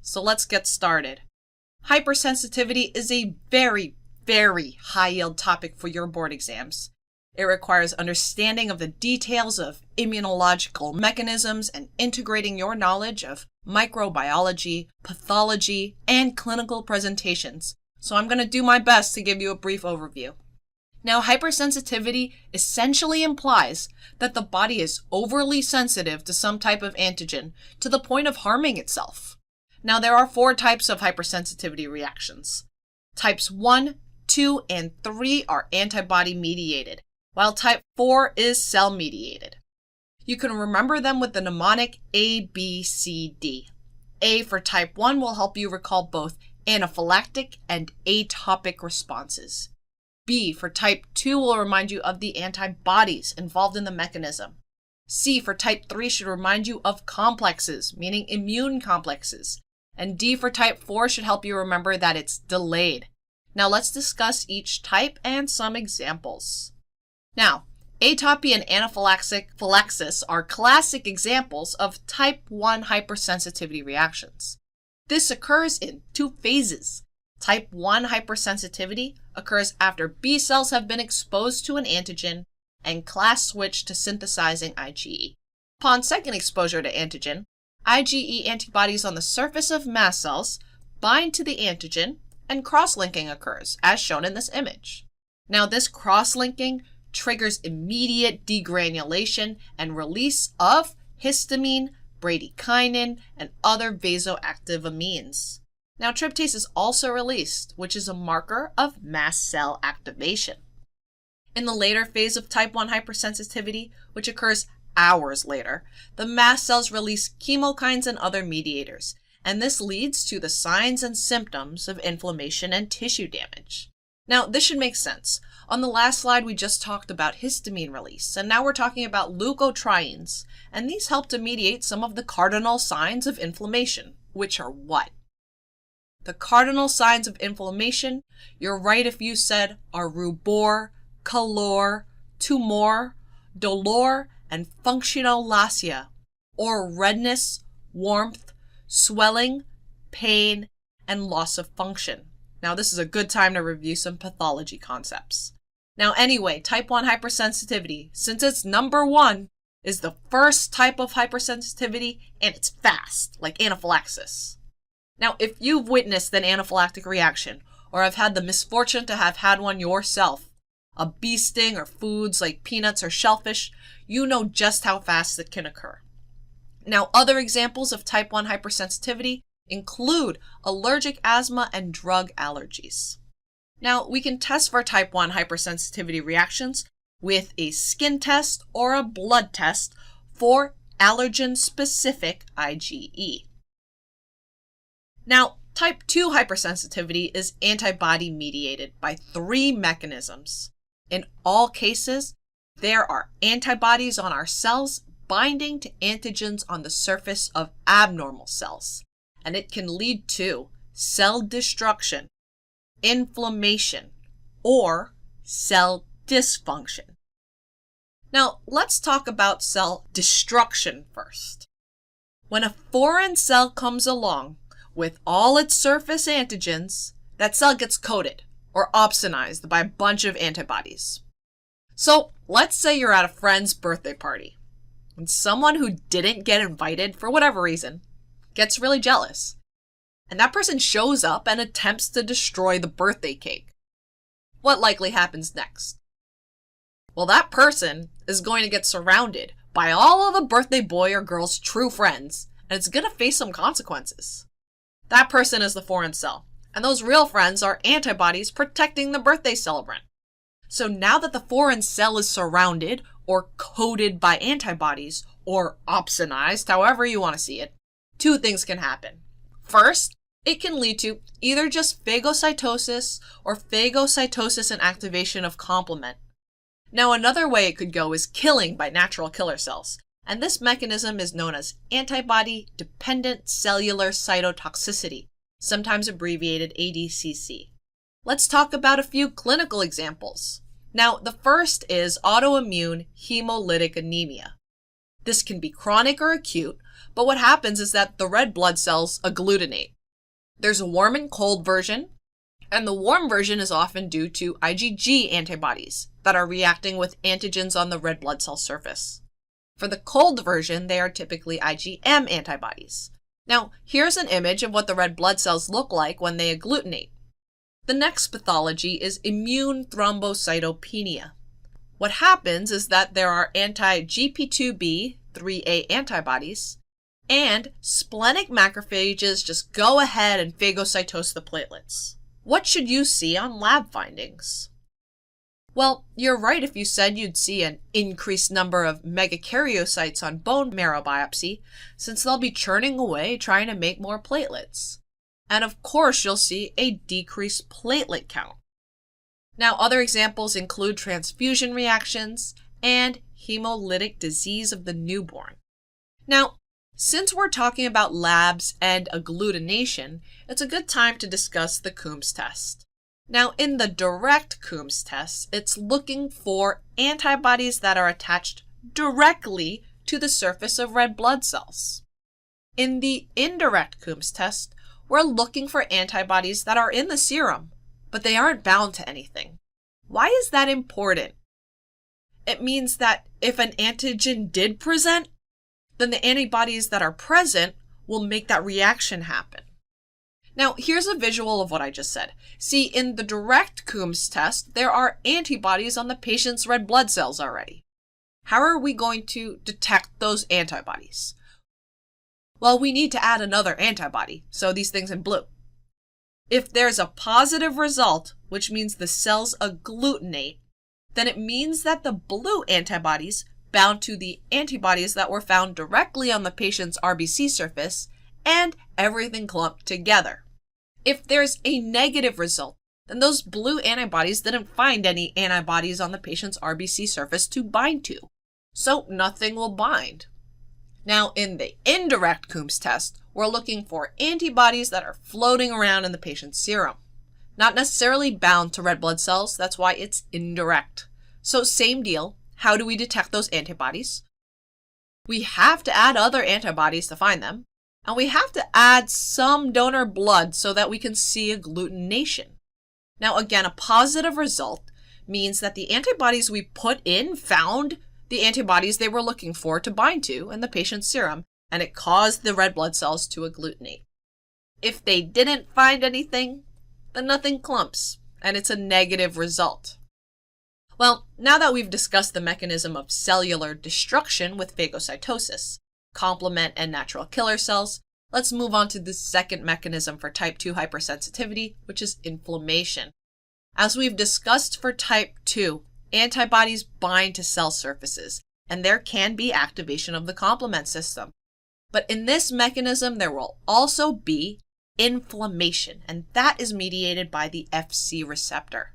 so let's get started. Hypersensitivity is a very, very high-yield topic for your board exams. It requires understanding of the details of immunological mechanisms and integrating your knowledge of microbiology, pathology, and clinical presentations. So I'm going to do my best to give you a brief overview. Now, hypersensitivity essentially implies that the body is overly sensitive to some type of antigen to the point of harming itself. Now, there are 4 types of hypersensitivity reactions. Types 1, 2, and 3 are antibody-mediated, while type 4 is cell-mediated. You can remember them with the mnemonic A, B, C, D. A for type 1 will help you recall both anaphylactic and atopic responses. B for type 2 will remind you of the antibodies involved in the mechanism. C for type 3 should remind you of complexes, meaning immune complexes. And D for type 4 should help you remember that it's delayed. Now let's discuss each type and some examples. Now, atopy and anaphylaxis are classic examples of type 1 hypersensitivity reactions. This occurs in 2 phases. Type 1 hypersensitivity occurs after B cells have been exposed to an antigen and class switch to synthesizing IgE. Upon second exposure to antigen, IgE antibodies on the surface of mast cells bind to the antigen and cross-linking occurs, as shown in this image. Now, this cross-linking triggers immediate degranulation and release of histamine, bradykinin, and other vasoactive amines. Now, tryptase is also released, which is a marker of mast cell activation. In the later phase of type 1 hypersensitivity, which occurs hours later, the mast cells release chemokines and other mediators, and this leads to the signs and symptoms of inflammation and tissue damage. Now, this should make sense. On the last slide, we just talked about histamine release, and now we're talking about leukotrienes, and these help to mediate some of the cardinal signs of inflammation, which are what? The cardinal signs of inflammation, you're right if you said, are rubor, calor, tumor, dolor, and functionalacia, or redness, warmth, swelling, pain, and loss of function. Now, this is a good time to review some pathology concepts. Now, anyway, type 1 hypersensitivity, since it's number 1, is the first type of hypersensitivity, and it's fast, like anaphylaxis. Now, if you've witnessed an anaphylactic reaction, or have had the misfortune to have had one yourself, a bee sting or foods like peanuts or shellfish, you know just how fast it can occur. Now, other examples of type 1 hypersensitivity include allergic asthma and drug allergies. Now, we can test for type 1 hypersensitivity reactions with a skin test or a blood test for allergen-specific IgE. Now, type 2 hypersensitivity is antibody-mediated by 3 mechanisms. In all cases, there are antibodies on our cells binding to antigens on the surface of abnormal cells, and it can lead to cell destruction, inflammation, or cell dysfunction. Now, let's talk about cell destruction first. When a foreign cell comes along with all its surface antigens, that cell gets coated or opsonized by a bunch of antibodies. So let's say you're at a friend's birthday party, and someone who didn't get invited for whatever reason gets really jealous, and that person shows up and attempts to destroy the birthday cake. What likely happens next? Well, that person is going to get surrounded by all of the birthday boy or girl's true friends, and it's going to face some consequences. That person is the foreign cell, and those real friends are antibodies protecting the birthday celebrant. So now that the foreign cell is surrounded or coated by antibodies, or opsonized, however you want to see it, 2 things can happen. First, it can lead to either just phagocytosis or phagocytosis and activation of complement. Now, another way it could go is killing by natural killer cells, and this mechanism is known as antibody-dependent cellular cytotoxicity, sometimes abbreviated ADCC. Let's talk about a few clinical examples. Now, the first is autoimmune hemolytic anemia. This can be chronic or acute, but what happens is that the red blood cells agglutinate, There's a warm and cold version, and the warm version is often due to IgG antibodies that are reacting with antigens on the red blood cell surface. For the cold version, they are typically IgM antibodies. Now, here's an image of what the red blood cells look like when they agglutinate. The next pathology is immune thrombocytopenia. What happens is that there are anti-GP2B 3A antibodies, and splenic macrophages just go ahead and phagocytose the platelets. What should you see on lab findings? Well, you're right if you said you'd see an increased number of megakaryocytes on bone marrow biopsy, since they'll be churning away trying to make more platelets. And of course, you'll see a decreased platelet count. Now, other examples include transfusion reactions and hemolytic disease of the newborn. Now, since we're talking about labs and agglutination, it's a good time to discuss the Coombs test. Now, in the direct Coombs test, it's looking for antibodies that are attached directly to the surface of red blood cells. In the indirect Coombs test, we're looking for antibodies that are in the serum, but they aren't bound to anything. Why is that important? It means that if an antigen did present, then the antibodies that are present will make that reaction happen. Now, here's a visual of what I just said. See, in the direct Coombs test, there are antibodies on the patient's red blood cells already. How are we going to detect those antibodies? Well, we need to add another antibody, so these things in blue. If there's a positive result, which means the cells agglutinate, then it means that the blue antibodies bound to the antibodies that were found directly on the patient's RBC surface, and everything clumped together. If there's a negative result, then those blue antibodies didn't find any antibodies on the patient's RBC surface to bind to, so nothing will bind. Now, in the indirect Coombs test, we're looking for antibodies that are floating around in the patient's serum, not necessarily bound to red blood cells. That's why it's indirect. So same deal. How do we detect those antibodies? We have to add other antibodies to find them, and we have to add some donor blood so that we can see agglutination. Now, again, a positive result means that the antibodies we put in found the antibodies they were looking for to bind to in the patient's serum, and it caused the red blood cells to agglutinate. If they didn't find anything, then nothing clumps, and it's a negative result. Well, now that we've discussed the mechanism of cellular destruction with phagocytosis, complement and natural killer cells, let's move on to the second mechanism for type 2 hypersensitivity, which is inflammation. As we've discussed for type 2, antibodies bind to cell surfaces, and there can be activation of the complement system. But in this mechanism, there will also be inflammation, and that is mediated by the Fc receptor.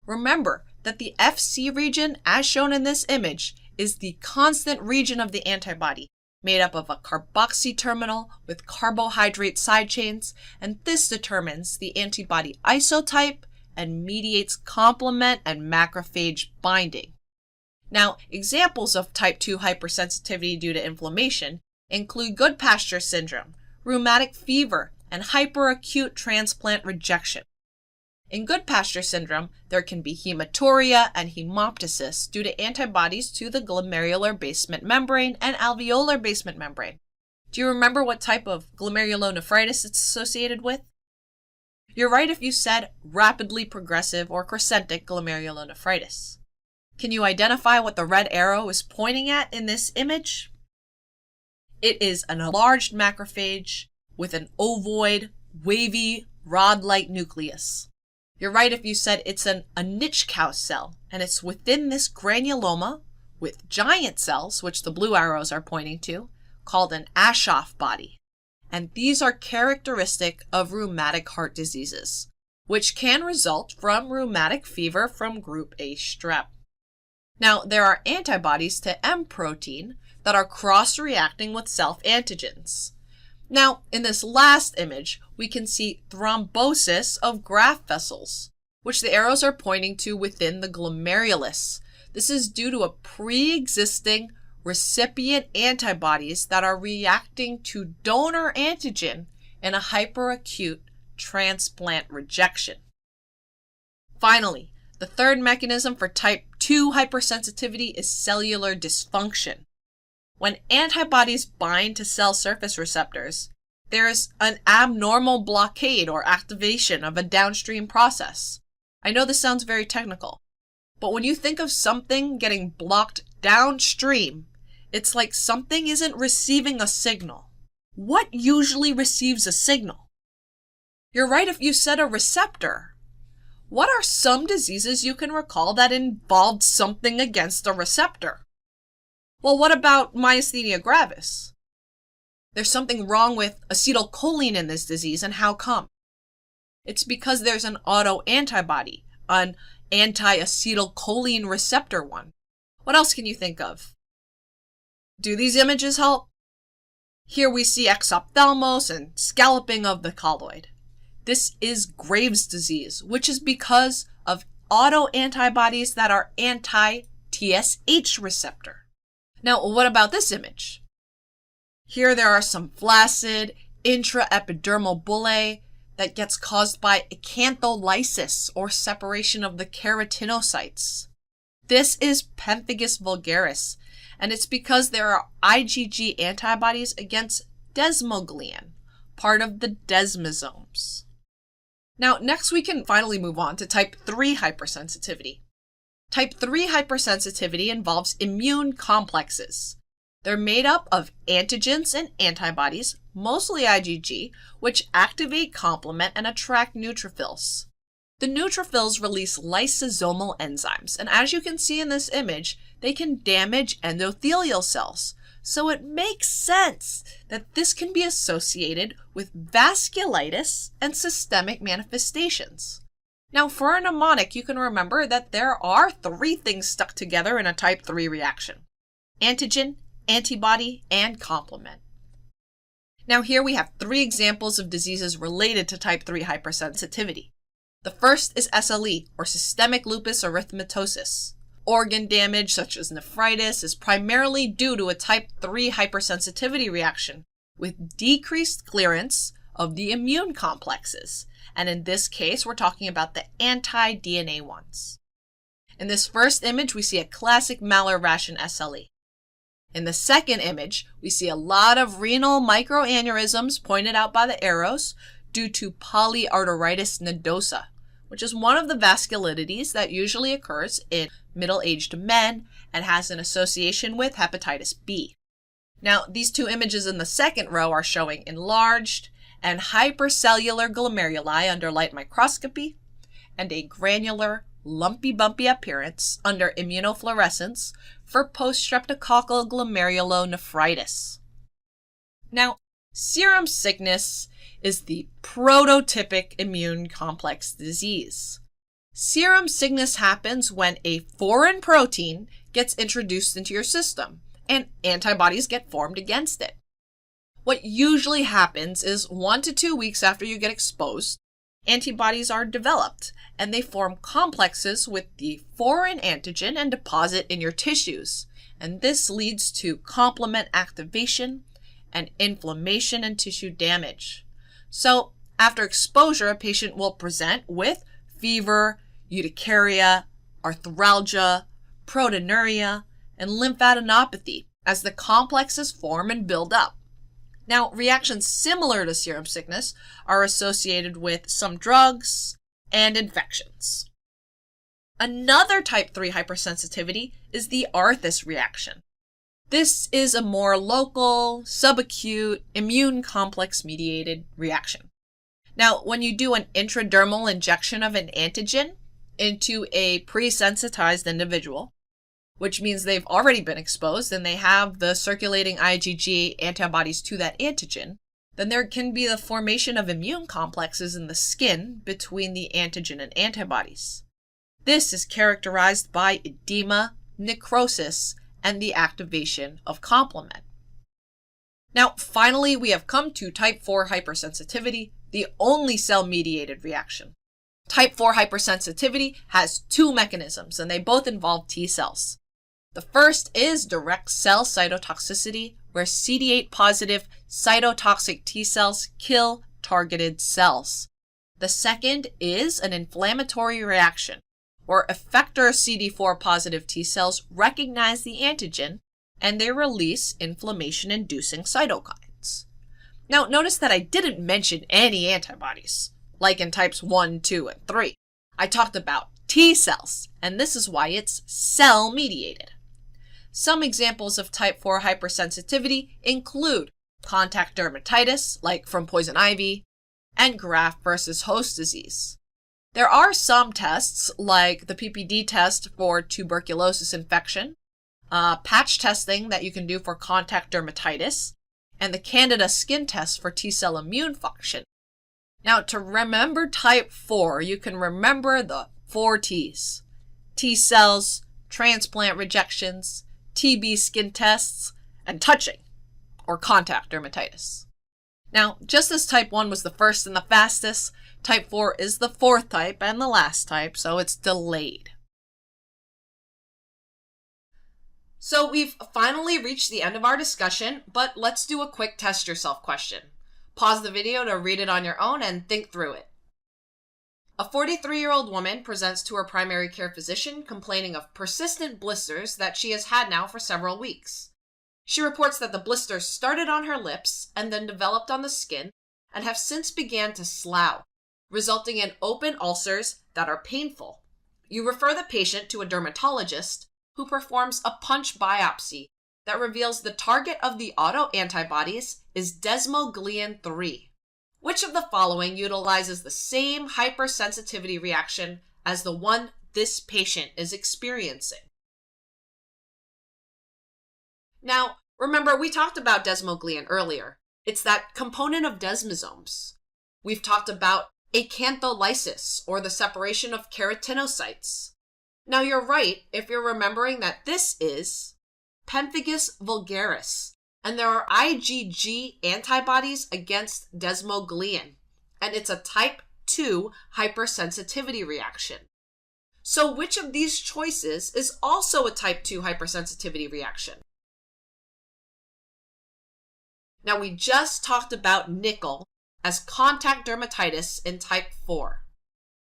Remember that the Fc region, as shown in this image, is the constant region of the antibody, made up of a carboxy terminal with carbohydrate side chains, and this determines the antibody isotype and mediates complement and macrophage binding. Now, examples of type 2 hypersensitivity due to inflammation include Goodpasture syndrome, rheumatic fever, and hyperacute transplant rejection. In Goodpasture syndrome, there can be hematuria and hemoptysis due to antibodies to the glomerular basement membrane and alveolar basement membrane. Do you remember what type of glomerulonephritis it's associated with? You're right if you said rapidly progressive or crescentic glomerulonephritis. Can you identify what the red arrow is pointing at in this image? It is an enlarged macrophage with an ovoid, wavy, rod-like nucleus. You're right if you said it's a Nitschkow cell, and it's within this granuloma with giant cells, which the blue arrows are pointing to, called an Aschoff body. And these are characteristic of rheumatic heart diseases, which can result from rheumatic fever from group A strep. Now, there are antibodies to M protein that are cross-reacting with self-antigens. Now, in this last image, we can see thrombosis of graft vessels, which the arrows are pointing to within the glomerulus. This is due to a pre-existing recipient antibodies that are reacting to donor antigen in a hyperacute transplant rejection. Finally, the third mechanism for type 2 hypersensitivity is cellular dysfunction. When antibodies bind to cell surface receptors, there is an abnormal blockade or activation of a downstream process. I know this sounds very technical, but when you think of something getting blocked downstream, it's like something isn't receiving a signal. What usually receives a signal? You're right if you said a receptor. What are some diseases you can recall that involved something against a receptor? Well, what about myasthenia gravis? There's something wrong with acetylcholine in this disease, and how come? It's because there's an autoantibody, an anti-acetylcholine receptor 1. What else can you think of? Do these images help? Here we see exophthalmos and scalloping of the colloid. This is Graves' disease, which is because of autoantibodies that are anti-TSH receptor. Now, what about this image? Here there are some flaccid intraepidermal bullae that gets caused by acantholysis or separation of the keratinocytes. This is pemphigus vulgaris, and it's because there are IgG antibodies against desmoglein, part of the desmosomes. Now, next we can finally move on to type 3 hypersensitivity. Type 3 hypersensitivity involves immune complexes. They're made up of antigens and antibodies, mostly IgG, which activate complement and attract neutrophils. The neutrophils release lysosomal enzymes, and as you can see in this image, they can damage endothelial cells. So it makes sense that this can be associated with vasculitis and systemic manifestations. Now, for a mnemonic, you can remember that there are 3 things stuck together in a type 3 reaction: antigen, antibody, and complement. Now here we have 3 examples of diseases related to type 3 hypersensitivity. The first is SLE, or systemic lupus erythematosus. Organ damage, such as nephritis, is primarily due to a type 3 hypersensitivity reaction with decreased clearance of the immune complexes. And in this case, we're talking about the anti-DNA ones. In this first image, we see a classic malar rash in SLE. In the second image, we see a lot of renal microaneurysms pointed out by the arrows due to polyarteritis nodosa, which is one of the vasculitides that usually occurs in middle-aged men and has an association with hepatitis B. Now, these 2 images in the second row are showing enlarged and hypercellular glomeruli under light microscopy and a granular, lumpy bumpy appearance under immunofluorescence for post-streptococcal glomerulonephritis. Now, serum sickness is the prototypic immune complex disease. Serum sickness happens when a foreign protein gets introduced into your system and antibodies get formed against it. What usually happens is 1 to 2 weeks after you get exposed, antibodies are developed and they form complexes with the foreign antigen and deposit in your tissues. And this leads to complement activation and inflammation and tissue damage. So after exposure, a patient will present with fever, urticaria, arthralgia, proteinuria, and lymphadenopathy as the complexes form and build up. Now, reactions similar to serum sickness are associated with some drugs and infections. Another type 3 hypersensitivity is the Arthus reaction. This is a more local, subacute, immune complex mediated reaction. Now, when you do an intradermal injection of an antigen into a pre-sensitized individual, which means they've already been exposed and they have the circulating IgG antibodies to that antigen, then there can be the formation of immune complexes in the skin between the antigen and antibodies. This is characterized by edema, necrosis, and the activation of complement. Now, finally, we have come to type 4 hypersensitivity, the only cell-mediated reaction. Type 4 hypersensitivity has 2 mechanisms, and they both involve T cells. The first is direct cell cytotoxicity, where CD8 positive cytotoxic T cells kill targeted cells. The second is an inflammatory reaction, where effector CD4 positive T cells recognize the antigen and they release inflammation-inducing cytokines. Now, notice that I didn't mention any antibodies, like in types 1, 2, and 3. I talked about T cells, and this is why it's cell-mediated. Some examples of type 4 hypersensitivity include contact dermatitis, like from poison ivy, and graft versus host disease. There are some tests, like the PPD test for tuberculosis infection, patch testing that you can do for contact dermatitis, and the Candida skin test for T-cell immune function. Now, to remember type 4, you can remember the 4 T's: T cells, transplant rejections, TB skin tests, and touching, or contact dermatitis. Now, just as type 1 was the first and the fastest, type 4 is the fourth type and the last type, so it's delayed. So we've finally reached the end of our discussion, but let's do a quick test yourself question. Pause the video to read it on your own and think through it. A 43-year-old woman presents to her primary care physician complaining of persistent blisters that she has had now for several weeks. She reports that the blisters started on her lips and then developed on the skin and have since began to slough, resulting in open ulcers that are painful. You refer the patient to a dermatologist who performs a punch biopsy that reveals the target of the autoantibodies is desmoglein 3. Which of the following utilizes the same hypersensitivity reaction as the one this patient is experiencing? Now, remember, we talked about desmoglein earlier. It's that component of desmosomes. We've talked about acantholysis, or the separation of keratinocytes. Now, you're right if you're remembering that this is pemphigus vulgaris, and there are IgG antibodies against desmoglein, and it's a type 2 hypersensitivity reaction. So which of these choices is also a type 2 hypersensitivity reaction? Now, we just talked about nickel as contact dermatitis in type 4,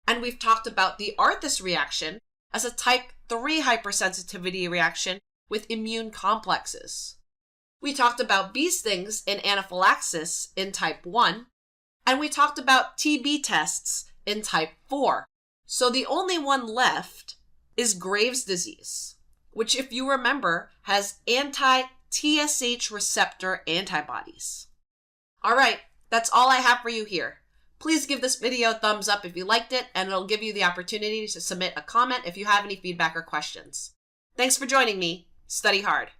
and we've talked about the Arthus reaction as a type 3 hypersensitivity reaction with immune complexes. We talked about bee stings in anaphylaxis in type 1, and we talked about TB tests in type 4. So the only one left is Graves' disease, which, if you remember, has anti-TSH receptor antibodies. All right, that's all I have for you here. Please give this video a thumbs up if you liked it, and it'll give you the opportunity to submit a comment if you have any feedback or questions. Thanks for joining me. Study hard.